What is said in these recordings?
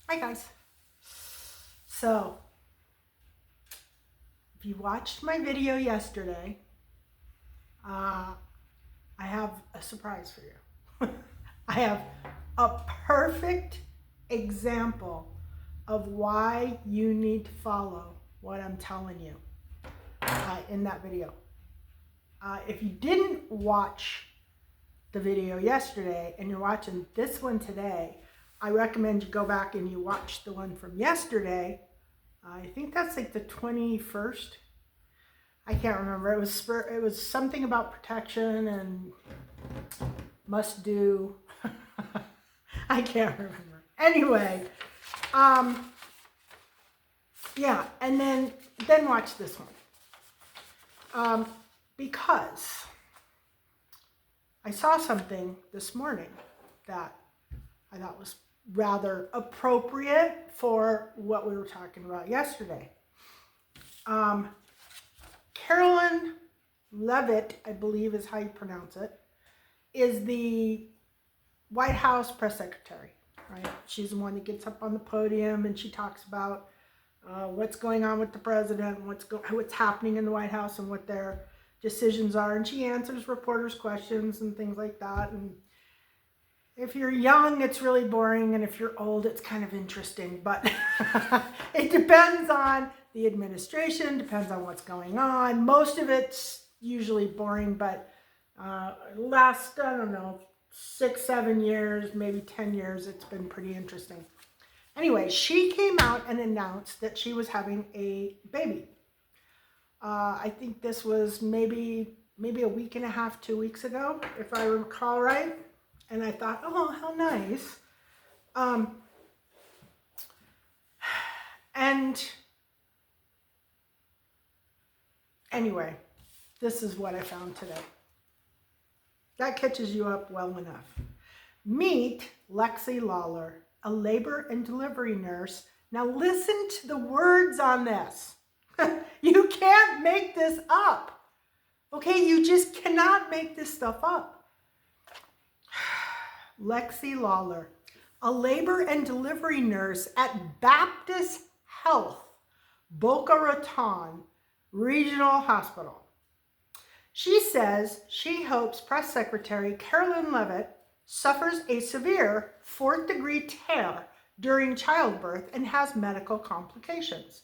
Hi guys. So, if you watched my video yesterday, I have a surprise for you. I have a perfect example of why you need to follow what I'm telling you in that video. If you didn't watch the video yesterday and you're watching this one today, I recommend you go back and you watch the one from yesterday. I think that's like the 21st. I can't remember. It was something about protection and must do. I can't remember. Anyway, yeah, and then watch this one. Because I saw something this morning that I thought was rather appropriate for what we were talking about yesterday. Carolyn Levitt, I believe is how you pronounce it, is the White House press secretary, right? She's the one that gets up on the podium and she talks about what's going on with the president, what's happening in the White House and what their decisions are, and she answers reporters' questions and things like that. And if you're young, it's really boring, and if you're old, it's kind of interesting, but it depends on the administration, depends on what's going on. Most of it's usually boring, but last, I don't know, 6, 7 years, maybe 10 years, it's been pretty interesting. Anyway, she came out and announced that she was having a baby. I think this was maybe a week and a half, 2 weeks ago, if I recall right. And I thought, oh, how nice. And anyway, this is what I found today. That catches you up well enough. Meet Lexi Lawler, a labor and delivery nurse. Now listen to the words on this. You can't make this up. Okay, you just cannot make this stuff up. Lexi Lawler, a labor and delivery nurse at Baptist Health, Boca Raton Regional Hospital. She says she hopes Press Secretary Carolyn Levitt suffers a severe 4th-degree tear during childbirth and has medical complications.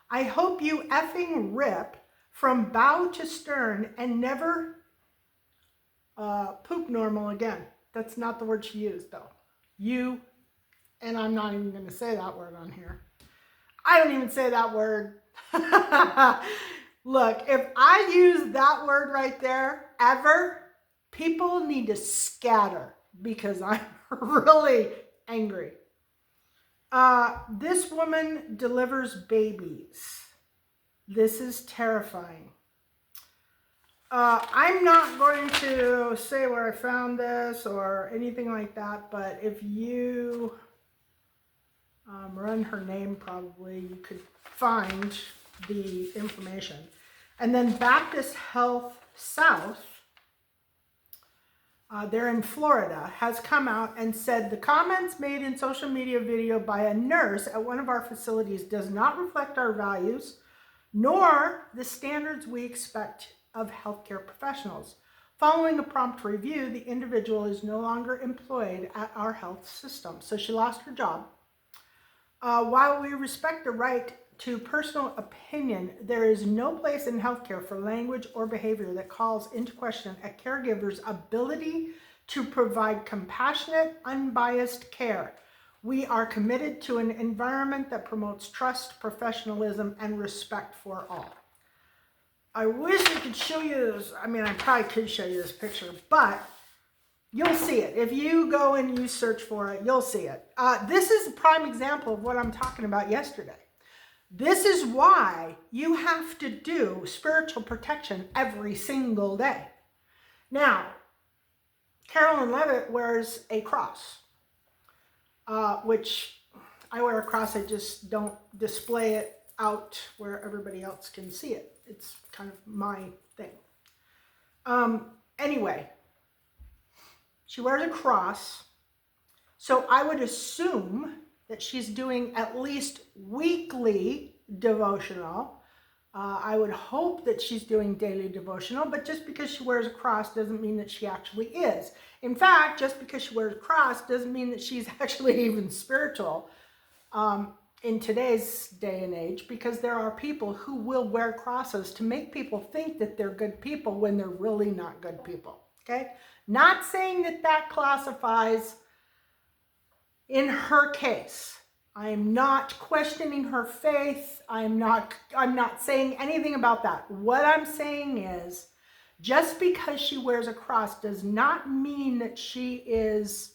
I hope you effing rip from bow to stern and never poop normal again. That's not the word she used, though. And I'm not even going to say that word on here. I don't even say that word. Look, if I use that word right there, ever, people need to scatter because I'm really angry. This woman delivers babies. This is terrifying. I'm not going to say where I found this or anything like that, but if you run her name, probably you could find the information. And then Baptist Health South, they're in Florida, has come out and said the comments made in social media video by a nurse at one of our facilities does not reflect our values nor the standards we expect of healthcare professionals. Following a prompt review, the individual is no longer employed at our health system. So she lost her job. While we respect the right to personal opinion, there is no place in healthcare for language or behavior that calls into question a caregiver's ability to provide compassionate, unbiased care. We are committed to an environment that promotes trust, professionalism, and respect for all. I wish I could show you this. I mean, I probably could show you this picture, but you'll see it. If you go and you search for it, you'll see it. This is a prime example of what I'm talking about yesterday. This is why you have to do spiritual protection every single day. Now, Carolyn Levitt wears a cross, which I wear a cross. I just don't display it out where everybody else can see it. It's kind of my thing. Anyway, she wears a cross, so I would assume that she's doing at least weekly devotional. I would hope that she's doing daily devotional, but just because she wears a cross doesn't mean that she actually is. In fact, just because she wears a cross doesn't mean that she's actually even spiritual in today's day and age, because there are people who will wear crosses to make people think that they're good people when they're really not good people, okay? Not saying that that classifies in her case. I am not questioning her faith. I'm not saying anything about that. What I'm saying is, just because she wears a cross does not mean that she is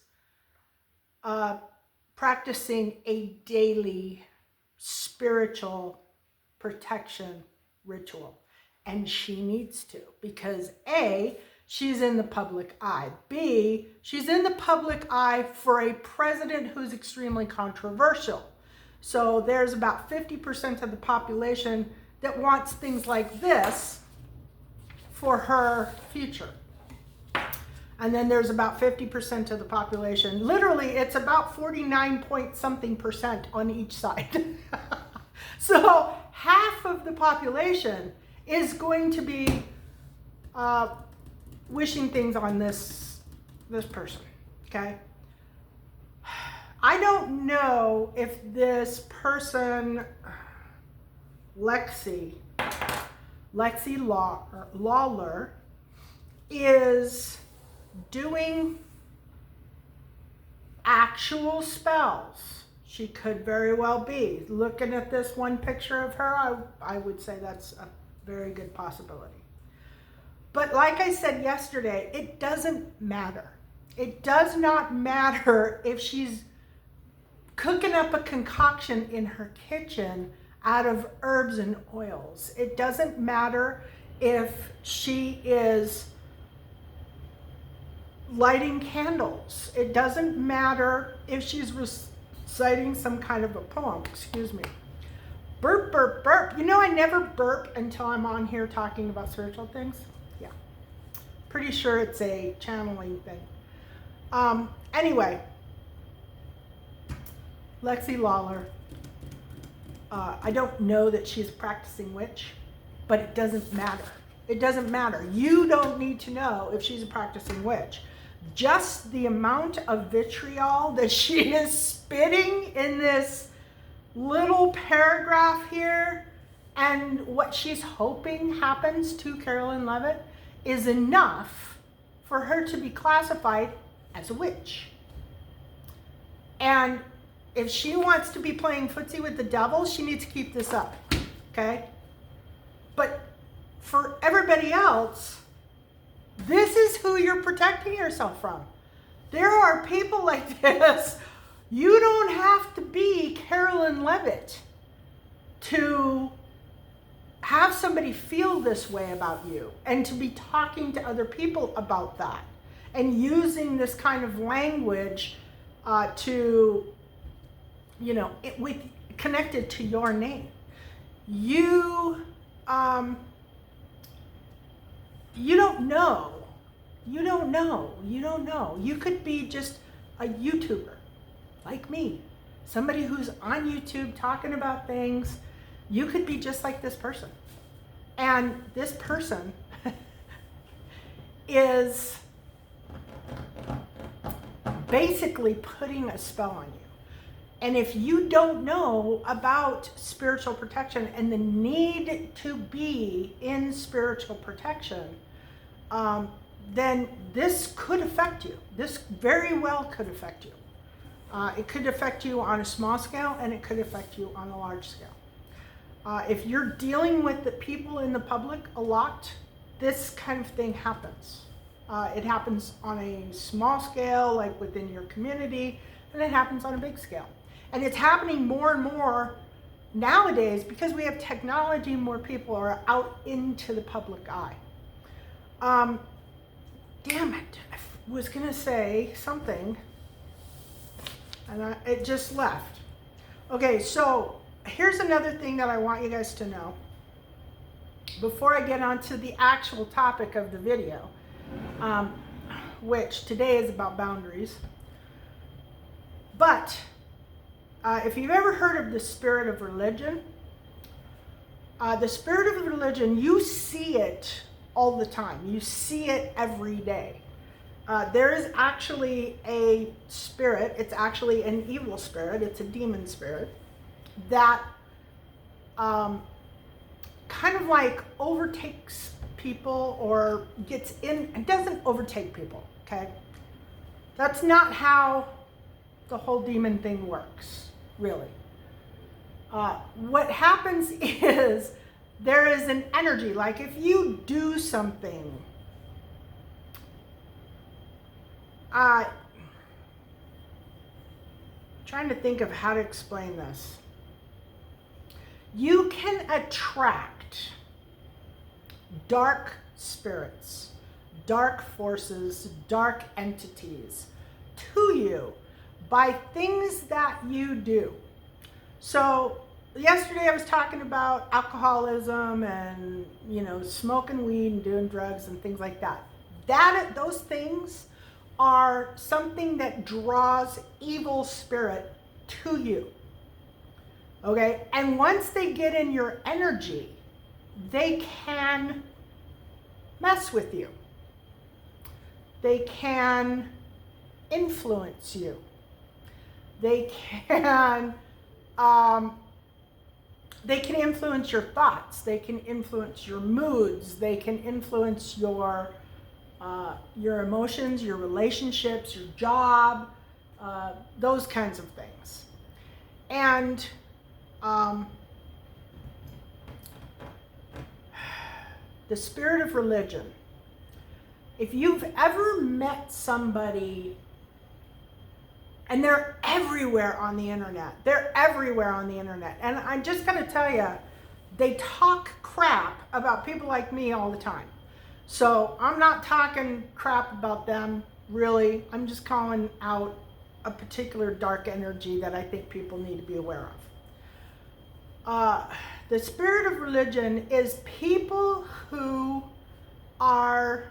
practicing a daily spiritual protection ritual. And she needs to, because A, she's in the public eye. B, she's in the public eye for a president who's extremely controversial. So there's about 50% of the population that wants things like this for her future. And then there's about 50% of the population. Literally, it's about 49 point something percent on each side. So half of the population is going to be wishing things on this person, okay? I don't know if this person, Lexi Lawler, is doing actual spells. She could very well be. Looking at this one picture of her, I would say that's a very good possibility. But like I said yesterday, it doesn't matter. It does not matter if she's cooking up a concoction in her kitchen out of herbs and oils. It doesn't matter if she is lighting candles. It doesn't matter if she's reciting some kind of a poem. Excuse me. Burp, burp, burp. You know, I never burp until I'm on here talking about spiritual things. Yeah. Pretty sure it's a channeling thing. Anyway, Lexi Lawler, I don't know that she's a practicing witch, but it doesn't matter. It doesn't matter. You don't need to know if she's a practicing witch. Just the amount of vitriol that she is spitting in this little paragraph here, and what she's hoping happens to Carolyn Levitt, is enough for her to be classified as a witch. And if she wants to be playing footsie with the devil, she needs to keep this up, okay? But for everybody else, this is who you're protecting yourself from. There are people like this. You don't have to be Carolyn Levitt to have somebody feel this way about you, and to be talking to other people about that, and using this kind of language to, you know, connected to your name. You don't know. You don't know. You don't know. You could be just a YouTuber like me, somebody who's on YouTube talking about things. You could be just like this person. And this person is basically putting a spell on you. And if you don't know about spiritual protection and the need to be in spiritual protection, then this could affect you. This very well could affect you. It could affect you on a small scale, and it could affect you on a large scale. If you're dealing with the people in the public a lot, this kind of thing happens. It happens on a small scale, like within your community, and it happens on a big scale. And it's happening more and more nowadays because we have technology. More people are out into the public eye. Damn it, I was gonna say something and it just left. Okay, so here's another thing that I want you guys to know before I get on to the actual topic of the video, which today is about boundaries. But if you've ever heard of the spirit of religion, the spirit of religion, you see it all the time. You see it every day. There is actually a spirit, it's actually an evil spirit, it's a demon spirit, that kind of like overtakes people or gets in, it doesn't overtake people, okay? That's not how the whole demon thing works, really. What happens is there is an energy, like if you do something, trying to think of how to explain this. You can attract dark spirits, dark forces, dark entities to you by things that you do. So yesterday I was talking about alcoholism and, smoking weed and doing drugs and things like that. Those things are something that draws evil spirit to you. Okay? And once they get in your energy, they can mess with you. They can influence you. They can influence your thoughts. They can influence your moods. They can influence your emotions, your relationships, your job, those kinds of things. And the spirit of religion. If you've ever met somebody, and they're everywhere on the internet. They're everywhere on the internet. And I'm just going to tell you, they talk crap about people like me all the time. So I'm not talking crap about them, really. I'm just calling out a particular dark energy that I think people need to be aware of. The spirit of religion is people who are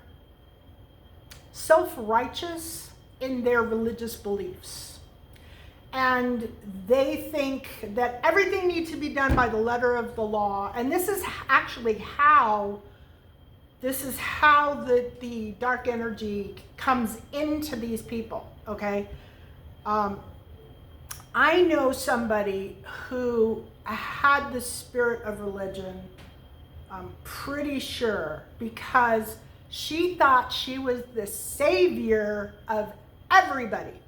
self-righteous in their religious beliefs. And they think that everything needs to be done by the letter of the law. And this is actually how the dark energy comes into these people, okay? I know somebody who had the spirit of religion, I'm pretty sure, because she thought she was the savior of everybody.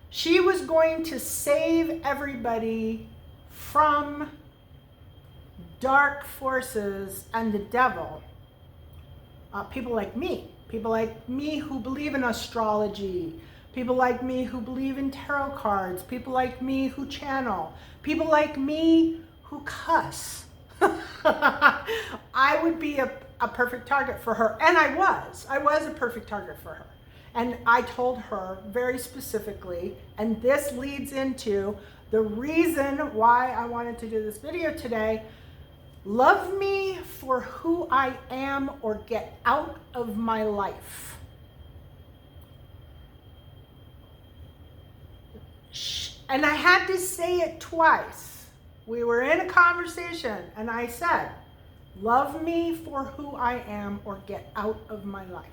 She was going to save everybody from dark forces and the devil. People like me who believe in astrology, people like me who believe in tarot cards, people like me who channel, people like me who cuss. I would be a perfect target for her, and I was a perfect target for her. And I told her very specifically, and this leads into the reason why I wanted to do this video today. Love me for who I am or get out of my life. And I had to say it twice. We were in a conversation and I said, love me for who I am or get out of my life.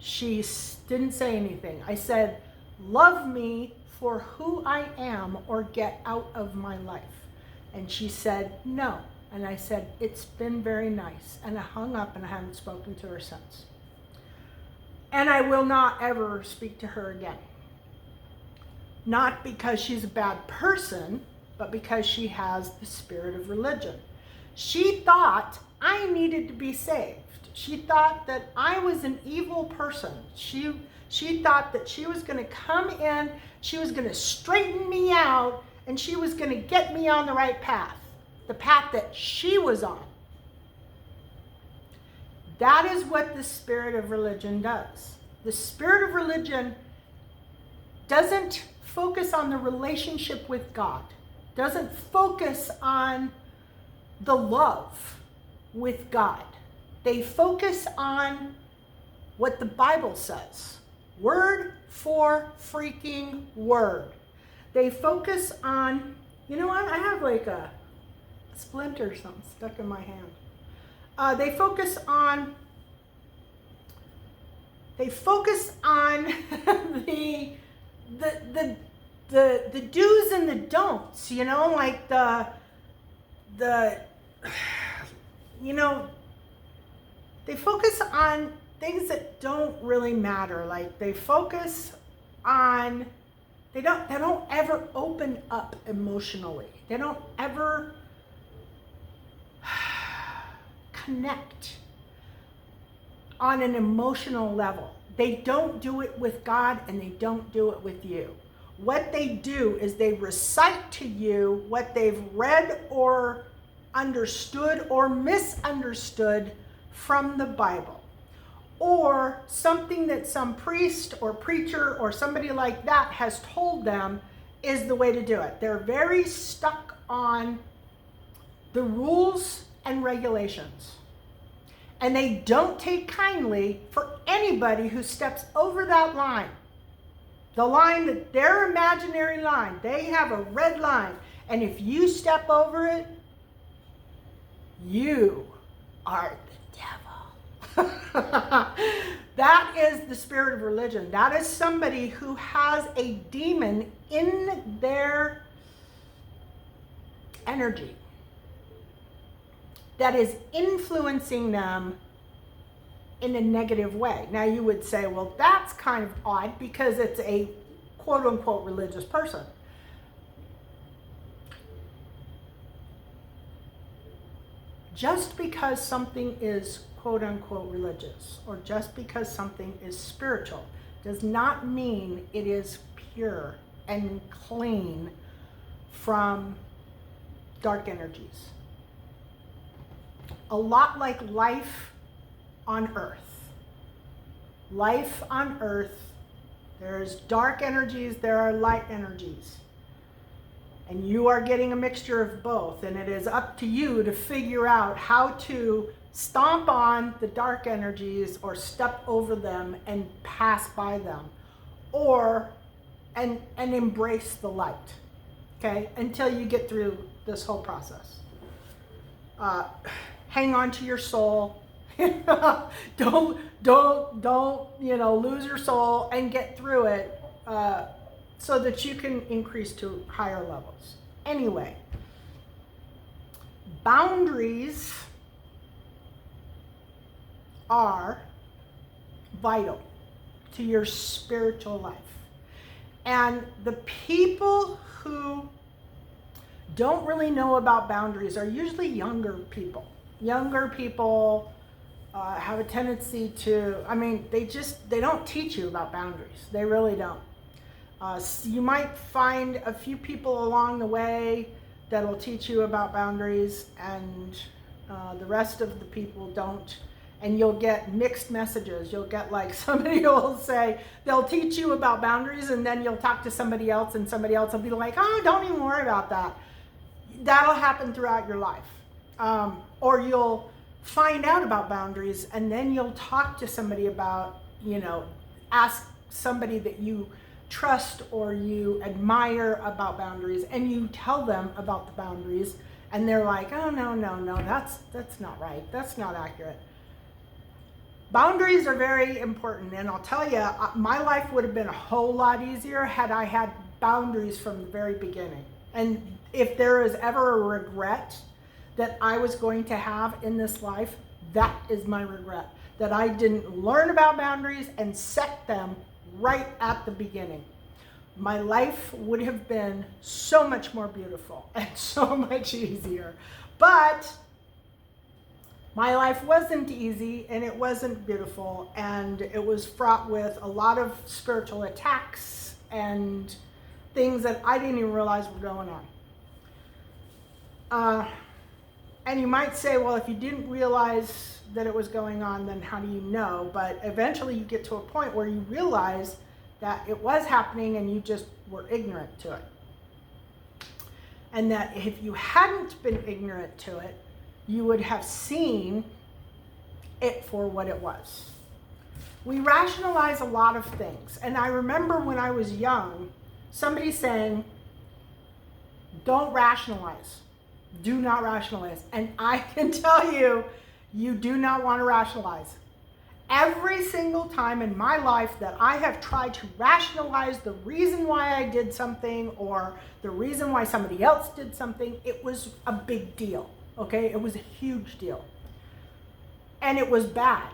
She didn't say anything. I said, love me for who I am or get out of my life. And she said, no. And I said, it's been very nice. And I hung up and I haven't spoken to her since. And I will not ever speak to her again. Not because she's a bad person, but because she has the spirit of religion. She thought I needed to be saved. She thought that I was an evil person. She thought that she was going to come in, she was going to straighten me out, and she was going to get me on the right path, the path that she was on. That is what the spirit of religion does. The spirit of religion doesn't focus on the relationship with God, doesn't focus on the love with God. They focus on what the Bible says, word for freaking word. They focus on, you know what? I have like a splinter or something stuck in my hand. They focus on the do's and the don'ts, you know, like you know, they focus on things that don't really matter. Like they focus on, they don't ever open up emotionally. They don't ever connect on an emotional level. They don't do it with God and they don't do it with you. What they do is they recite to you what they've read or understood or misunderstood from the Bible, or something that some priest or preacher or somebody like that has told them is the way to do it. They're very stuck on the rules and regulations. And they don't take kindly for anybody who steps over that line. The line, that their imaginary line, they have a red line. And if you step over it, you are the devil. That is the spirit of religion. That is somebody who has a demon in their energy that is influencing them in a negative way. Now you would say, well, that's kind of odd because it's a quote unquote religious person. Just because something is quote unquote religious or just because something is spiritual does not mean it is pure and clean from dark energies. A lot like life on earth. Life on earth, there's dark energies, there are light energies. And you are getting a mixture of both, and it is up to you to figure out how to stomp on the dark energies or step over them and pass by them, or and embrace the light, okay, until you get through this whole process. Hang on to your soul. don't lose your soul and get through it so that you can increase to higher levels. Anyway, boundaries are vital to your spiritual life. And the people who don't really know about boundaries are usually younger people. Younger people have a tendency to, they don't teach you about boundaries. They really don't. You might find a few people along the way that'll teach you about boundaries, and the rest of the people don't. And you'll get mixed messages. You'll get like somebody will say, they'll teach you about boundaries, and then you'll talk to somebody else and somebody else will be like, oh, don't even worry about that. That'll happen throughout your life. Or you'll find out about boundaries and then you'll talk to somebody about, ask somebody that you trust or you admire about boundaries, and you tell them about the boundaries, and they're like, oh, no, that's not right. That's not accurate. Boundaries are very important, and I'll tell you, my life would have been a whole lot easier had I had boundaries from the very beginning. And if there is ever a regret that I was going to have in this life, that is my regret. That I didn't learn about boundaries and set them right at the beginning. My life would have been so much more beautiful and so much easier. But my life wasn't easy, and it wasn't beautiful, and it was fraught with a lot of spiritual attacks and things that I didn't even realize were going on. And you might say, well, if you didn't realize that it was going on, then how do you know? But eventually you get to a point where you realize that it was happening and you just were ignorant to it. And that if you hadn't been ignorant to it, you would have seen it for what it was. We rationalize a lot of things. And I remember when I was young, somebody saying, Don't rationalize. Do not rationalize. And I can tell you, you do not want to rationalize. Every single time in my life that I have tried to rationalize the reason why I did something or the reason why somebody else did something, it was a big deal, okay? It was a huge deal. And it was bad.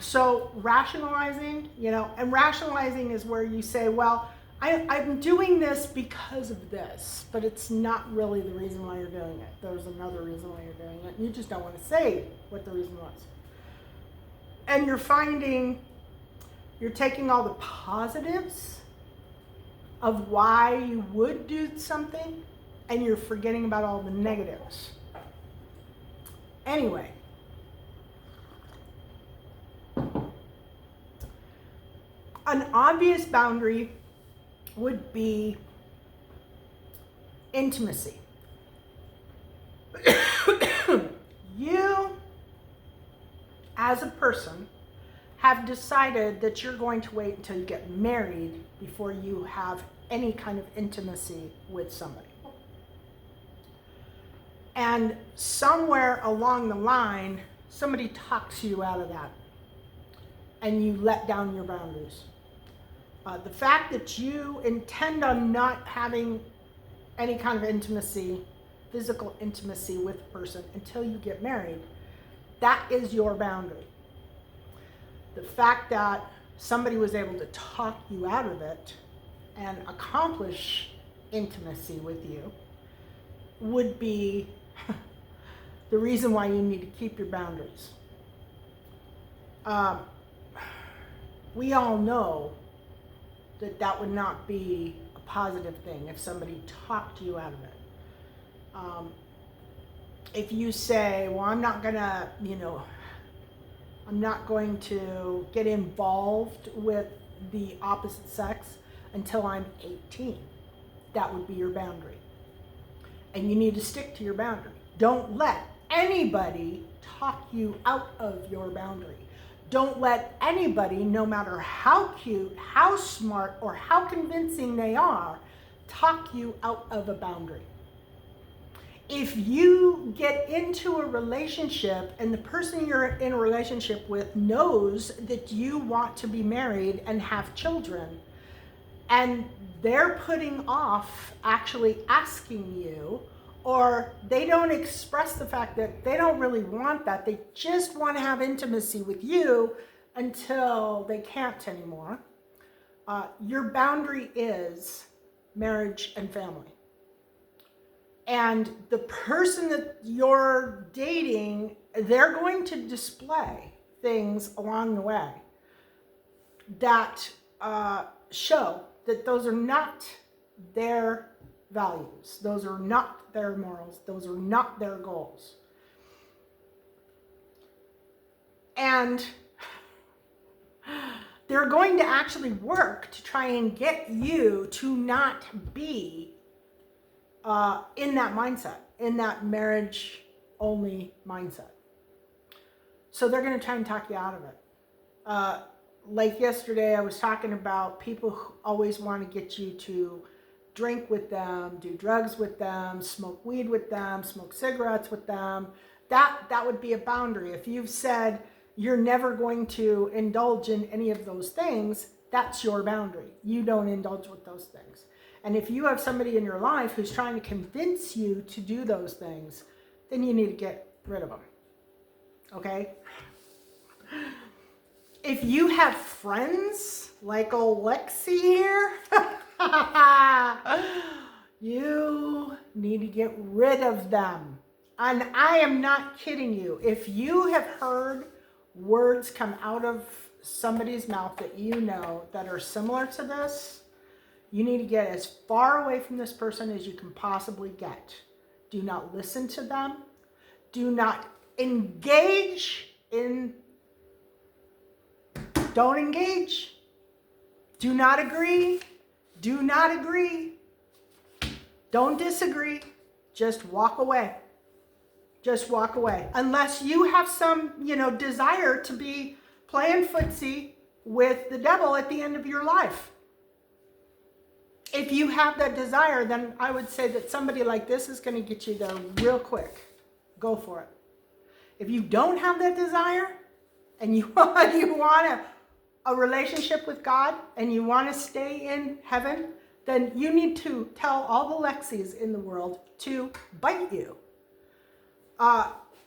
So rationalizing, and rationalizing is where you say, well, I'm doing this because of this, but it's not really the reason why you're doing it. There's another reason why you're doing it. And you just don't want to say what the reason was. And you're taking all the positives of why you would do something, and you're forgetting about all the negatives. Anyway, an obvious boundary would be intimacy. You, as a person, have decided that you're going to wait until you get married before you have any kind of intimacy with somebody. And somewhere along the line, somebody talks you out of that, and you let down your boundaries. The fact that you intend on not having any kind of intimacy, physical intimacy with a person until you get married, that is your boundary. The fact that somebody was able to talk you out of it and accomplish intimacy with you would be the reason why you need to keep your boundaries. We all know that would not be a positive thing if somebody talked you out of it. If you say, well, I'm not going to get involved with the opposite sex until I'm 18, that would be your boundary. And you need to stick to your boundary. Don't let anybody talk you out of your boundary. Don't let anybody, no matter how cute, how smart, or how convincing they are, talk you out of a boundary. If you get into a relationship and the person you're in a relationship with knows that you want to be married and have children, and they're putting off actually asking you, or they don't express the fact that they don't really want that, they just want to have intimacy with you until they can't anymore, your boundary is marriage and family. And the person that you're dating, they're going to display things along the way that show that those are not their values. Those are not their morals. Those are not their goals. And they're going to actually work to try and get you to not be in that mindset, in that marriage-only mindset. So they're going to try and talk you out of it. Like yesterday, I was talking about people who always want to get you to drink with them, do drugs with them, smoke weed with them, smoke cigarettes with them. That would be a boundary. If you've said you're never going to indulge in any of those things, that's your boundary. You don't indulge with those things. And if you have somebody in your life who's trying to convince you to do those things, then you need to get rid of them. Okay? If you have friends like old Lexi here, you need to get rid of them. And I am not kidding you. If you have heard words come out of somebody's mouth that you know that are similar to this, you need to get as far away from this person as you can possibly get. Do not listen to them. Do not engage in. Don't engage. Do not agree. Do not agree. Don't disagree. Just walk away. Just walk away. Unless you have some, desire to be playing footsie with the devil at the end of your life. if you have that desire, then I would say that somebody like this is going to get you there real quick. Go for it. If you don't have that desire and you want a relationship with God and you want to stay in heaven, then you need to tell all the Lexis in the world to bite you.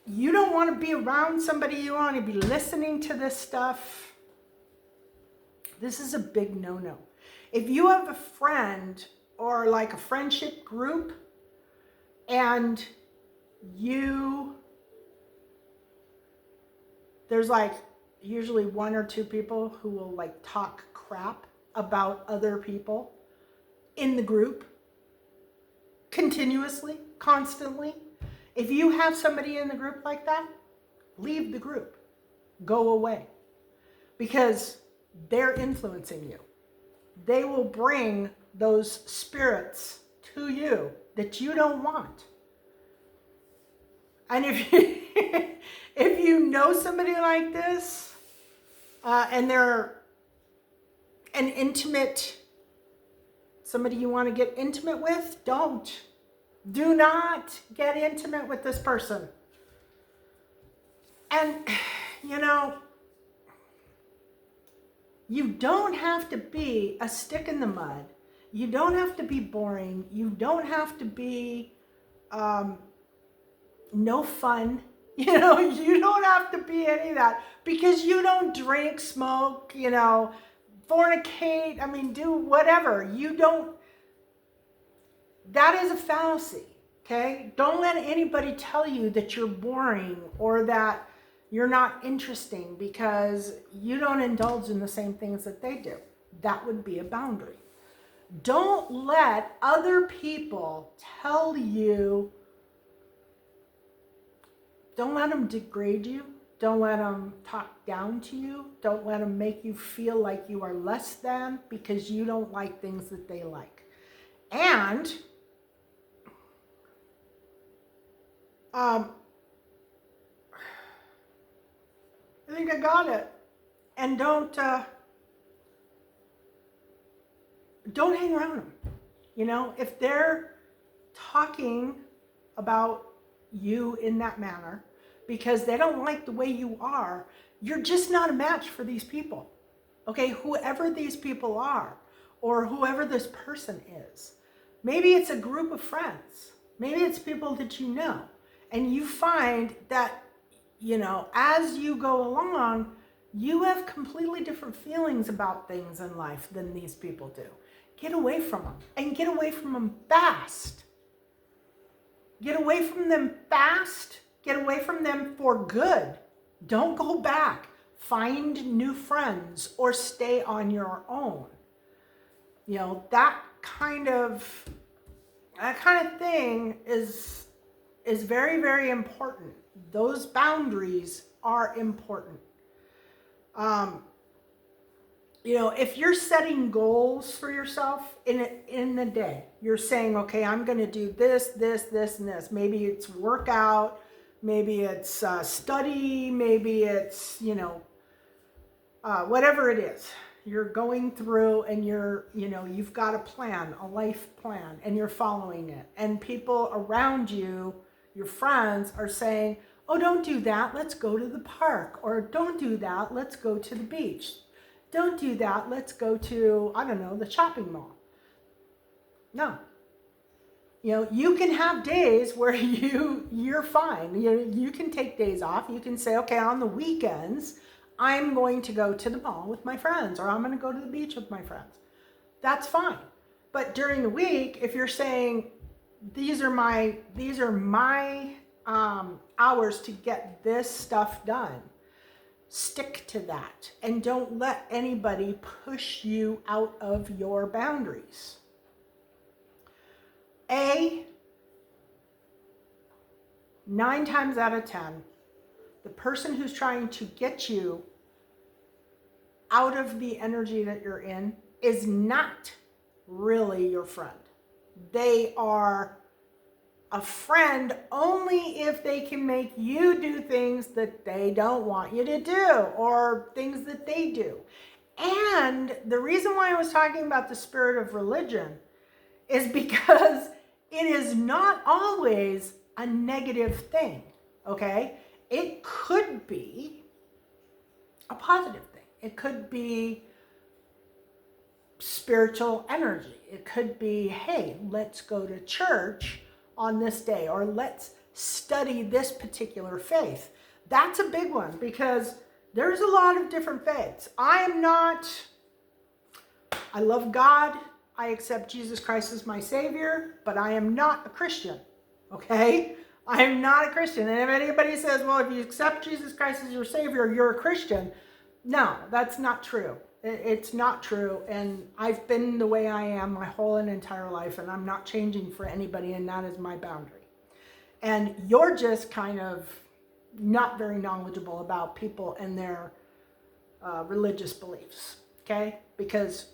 You don't want to be around somebody, you want to be listening to this stuff. This is a big no-no. If you have a friend or like a friendship group and there's like usually one or two people who will like talk crap about other people in the group continuously, constantly. If you have somebody in the group like that, leave the group. Go away. Because they're influencing you. They will bring those spirits to you that you don't want. And if you know somebody like this, and they're an intimate, somebody you want to get intimate with, don't. Do not get intimate with this person. And, you know, you don't have to be a stick in the mud. You don't have to be boring. You don't have to be no fun. You know, you don't have to be any of that because you don't drink, smoke, you know, fornicate. I mean, do whatever. You don't. That is a fallacy, okay? Don't let anybody tell you that you're boring or that you're not interesting because you don't indulge in the same things that they do. That would be a boundary. Don't let other people tell you, don't let them degrade you. Don't let them talk down to you. Don't let them make you feel like you are less than because you don't like things that they like. And I think I got it. And don't hang around them. You know, if they're talking about you in that manner because they don't like the way you are, you're just not a match for these people. Okay, whoever these people are or whoever this person is. Maybe it's a group of friends. Maybe it's people that you know. And you find that, you know, as you go along, you have completely different feelings about things in life than these people do. Get away from them and get away from them fast. Get away from them fast. Get away from them for good. Don't go back. Find new friends or stay on your own. You know, that kind of thing is very, very important. Those boundaries are important. You know, if you're setting goals for yourself in the day, you're saying, okay, I'm going to do this, this, this, and this. Maybe it's workout, maybe it's study, maybe it's, you know, whatever it is. You're going through and you've got a plan, a life plan, and you're following it. And people around you, your friends, are saying, oh, don't do that, let's go to the park. Or don't do that, let's go to the beach. Don't do that, let's go to, I don't know, the shopping mall. No. You know, you can have days where you're fine. You can take days off. You can say, okay, on the weekends, I'm going to go to the mall with my friends, or I'm going to go to the beach with my friends. That's fine. But during the week, if you're saying, these are my hours to get this stuff done, stick to that and don't let anybody push you out of your boundaries. 9 times out of 10, the person who's trying to get you out of the energy that you're in is not really your friend. They are a friend only if they can make you do things that they don't want you to do or things that they do. And the reason why I was talking about the spirit of religion is because it is not always a negative thing, okay? It could be a positive thing. It could be spiritual energy. It could be, hey, let's go to church on this day, or let's study this particular faith. That's a big one because there's a lot of different faiths. I love God. I accept Jesus Christ as my Savior, but I am not a Christian, okay? I am not a Christian. And if anybody says, well, if you accept Jesus Christ as your Savior, you're a Christian. No, that's not true. It's not true. And I've been the way I am my whole and entire life, and I'm not changing for anybody, and that is my boundary. And you're just kind of not very knowledgeable about people and their religious beliefs, okay? Because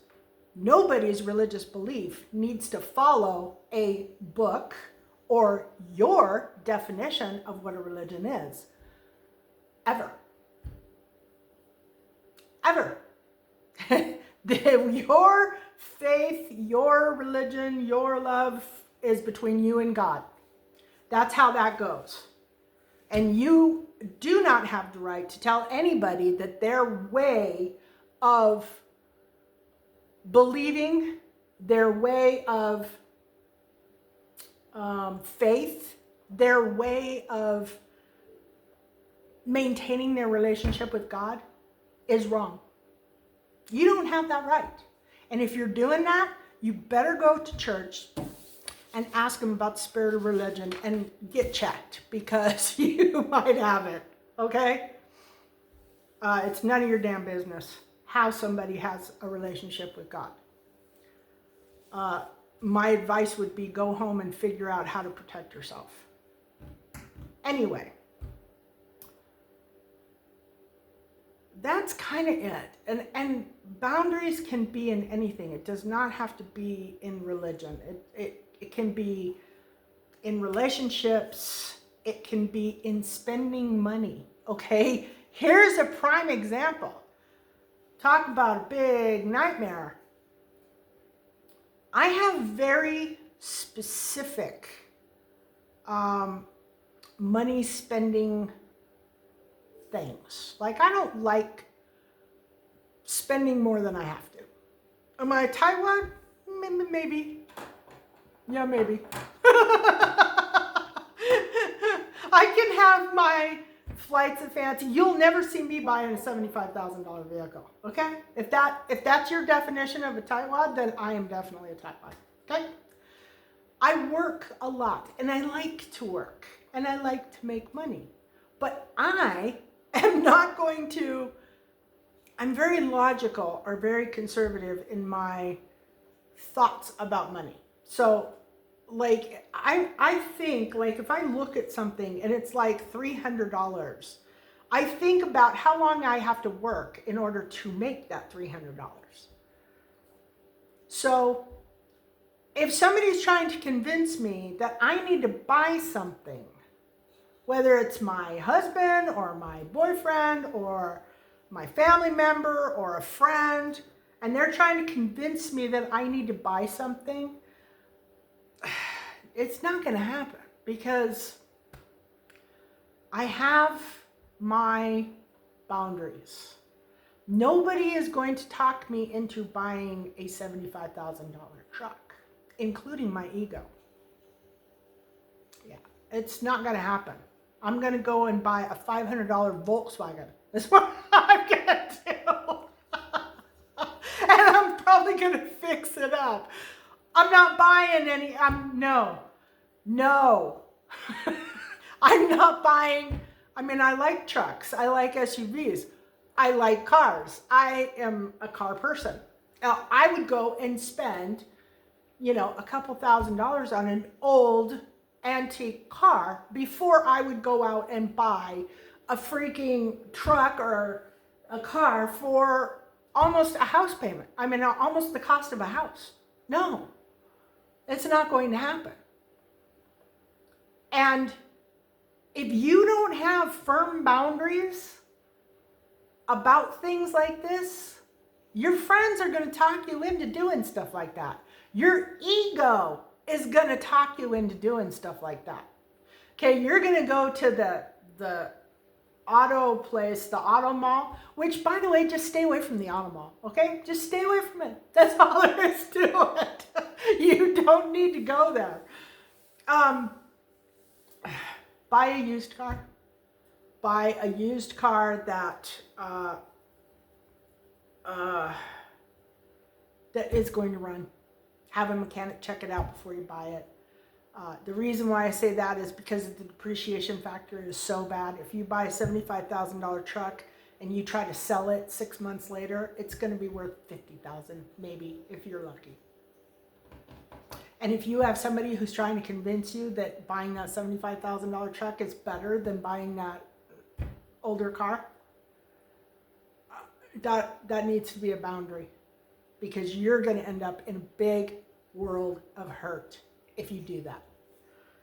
nobody's religious belief needs to follow a book or your definition of what a religion is. Ever. Ever. Your faith, your religion, your love is between you and God. That's how that goes. And you do not have the right to tell anybody that their way of believing, their way of faith, their way of maintaining their relationship with God is wrong. You don't have that right. And if you're doing that, you better go to church and ask them about the spirit of religion and get checked, because you might have it, okay? It's none of your damn business how somebody has a relationship with God. My advice would be go home and figure out how to protect yourself. Anyway, that's kind of it. And boundaries can be in anything. It does not have to be in religion. It can be in relationships. It can be in spending money, okay? Here's a prime example. Talk about a big nightmare. I have very specific money spending things. Like, I don't like spending more than I have to. Am I a tightwad? Maybe. Yeah, maybe. I can have my flights of fancy. You'll never see me buying a $75,000 vehicle, okay? If that's your definition of a tightwad, then I am definitely a tightwad, okay? I work a lot, and I like to work, and I like to make money. But I am not going to, I'm very logical or very conservative in my thoughts about money. So, like, I think, like, if I look at something and it's like $300, I think about how long I have to work in order to make that $300. So, if somebody's trying to convince me that I need to buy something, whether it's my husband or my boyfriend or my family member or a friend, and they're trying to convince me that I need to buy something, it's not going to happen, because I have my boundaries. Nobody is going to talk me into buying a $75,000 truck, including my ego. Yeah, it's not going to happen. I'm going to go and buy a $500 Volkswagen. That's what I'm going to do. And I'm probably going to fix it up. I'm not buying any, no. I'm not buying, I mean, I like trucks. I like SUVs. I like cars. I am a car person. Now, I would go and spend, a couple $1,000s on an old antique car before I would go out and buy a freaking truck or a car for almost a house payment. I mean, almost the cost of a house. No, it's not going to happen. And if you don't have firm boundaries about things like this, your friends are going to talk you into doing stuff like that. Your ego is going to talk you into doing stuff like that. Okay, you're going to go to the auto place, the auto mall, which, by the way, just stay away from the auto mall, okay? Just stay away from it. That's all there is to it. You don't need to go there. Buy a used car. Buy a used car that that is going to run. Have a mechanic check it out before you buy it. The reason why I say that is because the depreciation factor is so bad. If you buy a $75,000 truck and you try to sell it 6 months later, it's going to be worth $50,000 maybe if you're lucky. And if you have somebody who's trying to convince you that buying that $75,000 truck is better than buying that older car, that needs to be a boundary, because you're going to end up in a big world of hurt if you do that.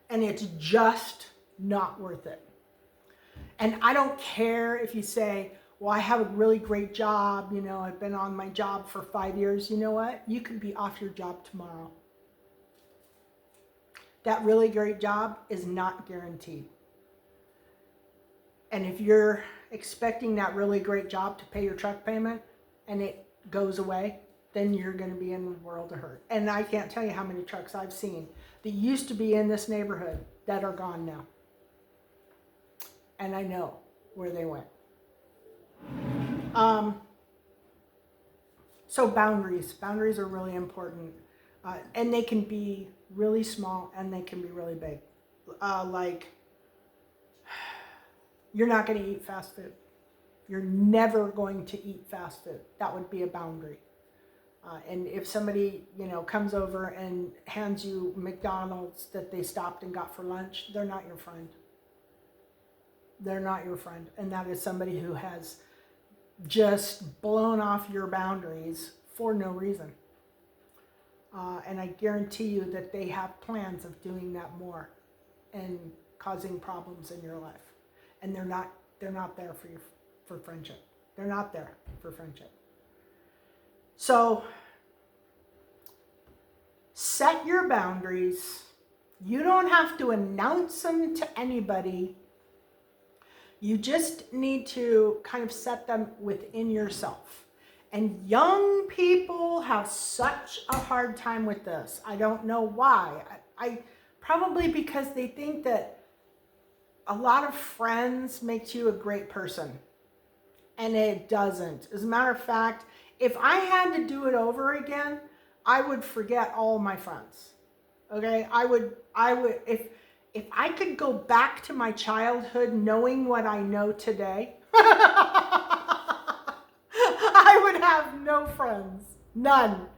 And it's just not worth it. And I don't care if you say, well, I have a really great job, you know, I've been on my job for 5 years. You know what? You could be off your job tomorrow. That really great job is not guaranteed. And if you're expecting that really great job to pay your truck payment and it goes away, then you're going to be in a world of hurt. And I can't tell you how many trucks I've seen that used to be in this neighborhood that are gone now. And I know where they went. So boundaries are really important. And they can be really small and they can be really big. Like, you're not going to eat fast food. You're never going to eat fast food. That would be a boundary. And if somebody, you know, comes over and hands you McDonald's that they stopped and got for lunch, they're not your friend. They're not your friend. And that is somebody who has just blown off your boundaries for no reason. And I guarantee you that they have plans of doing that more and causing problems in your life. And they're not there for friendship. They're not there for friendship. So set your boundaries. You don't have to announce them to anybody. You just need to kind of set them within yourself. And young people have such a hard time with this. I don't know why. I probably because they think that a lot of friends makes you a great person. And it doesn't. As a matter of fact, if I had to do it over again, I would forget all my friends. Okay? I would if I could go back to my childhood knowing what I know today, I would have no friends. None.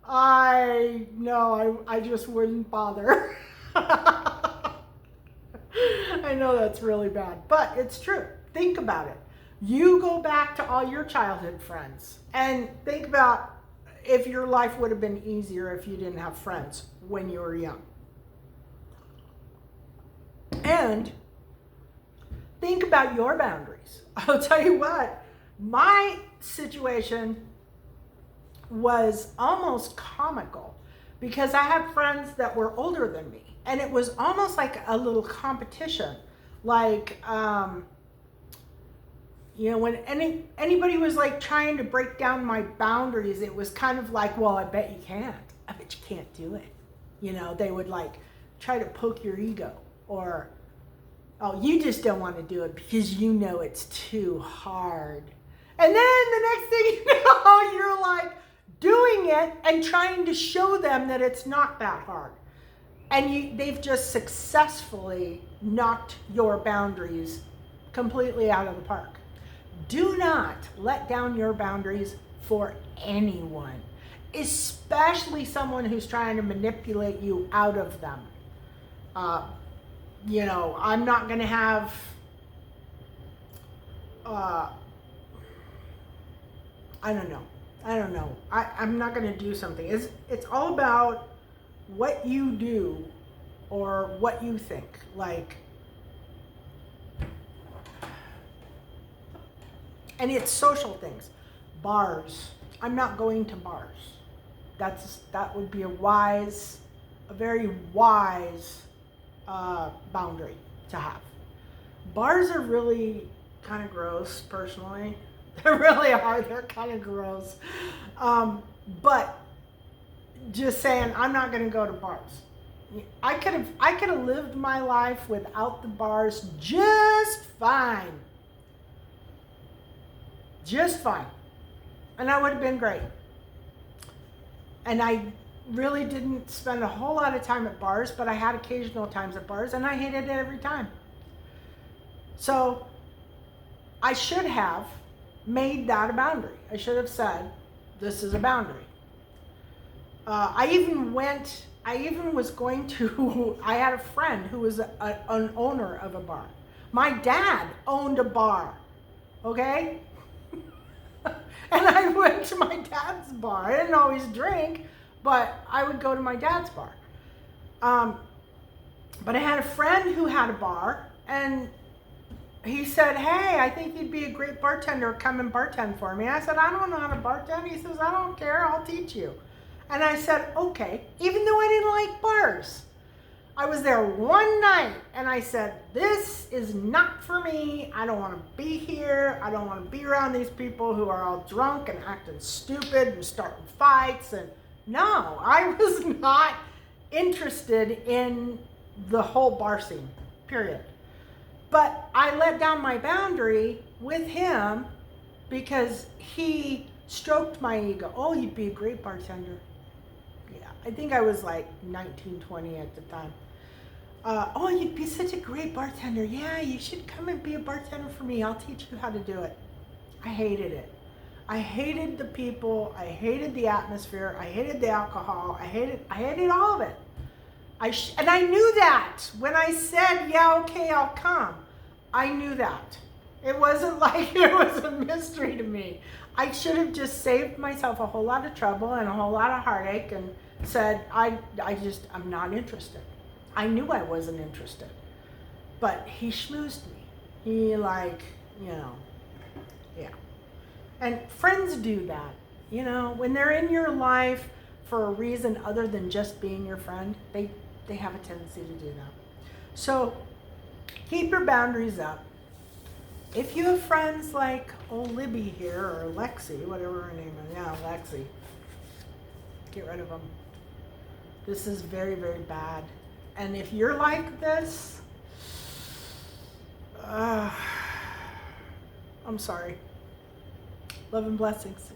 I just wouldn't bother. I know that's really bad, but it's true. Think about it. You go back to all your childhood friends and think about if your life would have been easier if you didn't have friends when you were young. And think about your boundaries. I'll tell you what, my situation was almost comical because I had friends that were older than me. And it was almost like a little competition. Like, you know, when anybody was like trying to break down my boundaries, it was kind of like, well, I bet you can't. I bet you can't do it. You know, they would like try to poke your ego, or, oh, you just don't want to do it because you know it's too hard. And then the next thing you know, you're like doing it and trying to show them that it's not that hard. And they've just successfully knocked your boundaries completely out of the park. Do not let down your boundaries for anyone, especially someone who's trying to manipulate you out of them. You know, I'm not going to have, I don't know. I'm not going to do something. It's all about what you do or what you think. Like, and it's social things. Bars. I'm not going to bars. that would be a very wise boundary to have. Bars are really kind of gross, personally. They really are. They're kind of gross. But just saying, I'm not going to go to bars. I could have lived my life without the bars just fine. Just fine. And that would have been great. And I really didn't spend a whole lot of time at bars, but I had occasional times at bars, and I hated it every time. So I should have made that a boundary. I should have said, this is a boundary. I even was going to, I had a friend who was an owner of a bar. My dad owned a bar, okay? And I went to my dad's bar. I didn't always drink, but I would go to my dad's bar. But I had a friend who had a bar, and he said, hey, I think you'd be a great bartender. Come and bartend for me. I said, I don't know how to bartend. He says, I don't care. I'll teach you. And I said, okay, even though I didn't like bars. I was there one night, and I said, this is not for me. I don't want to be here. I don't want to be around these people who are all drunk and acting stupid and starting fights. And no, I was not interested in the whole bar scene, period. But I let down my boundary with him because he stroked my ego. Oh, you'd be a great bartender. Yeah, I think I was like 19, 20 at the time. Oh, you'd be such a great bartender. Yeah, you should come and be a bartender for me. I'll teach you how to do it. I hated it. I hated the people. I hated the atmosphere. I hated the alcohol. I hated all of it. And I knew that when I said, yeah, okay, I'll come. I knew that. It wasn't like it was a mystery to me. I should have just saved myself a whole lot of trouble and a whole lot of heartache and said, I'm not interested. I knew I wasn't interested. But he schmoozed me. He yeah. And friends do that. When they're in your life for a reason other than just being your friend, they have a tendency to do that. So keep your boundaries up. If you have friends like old Libby here, or Lexi, whatever her name is, yeah, Lexi, get rid of them. This is very, very bad. And if you're like this, I'm sorry. Love and blessings.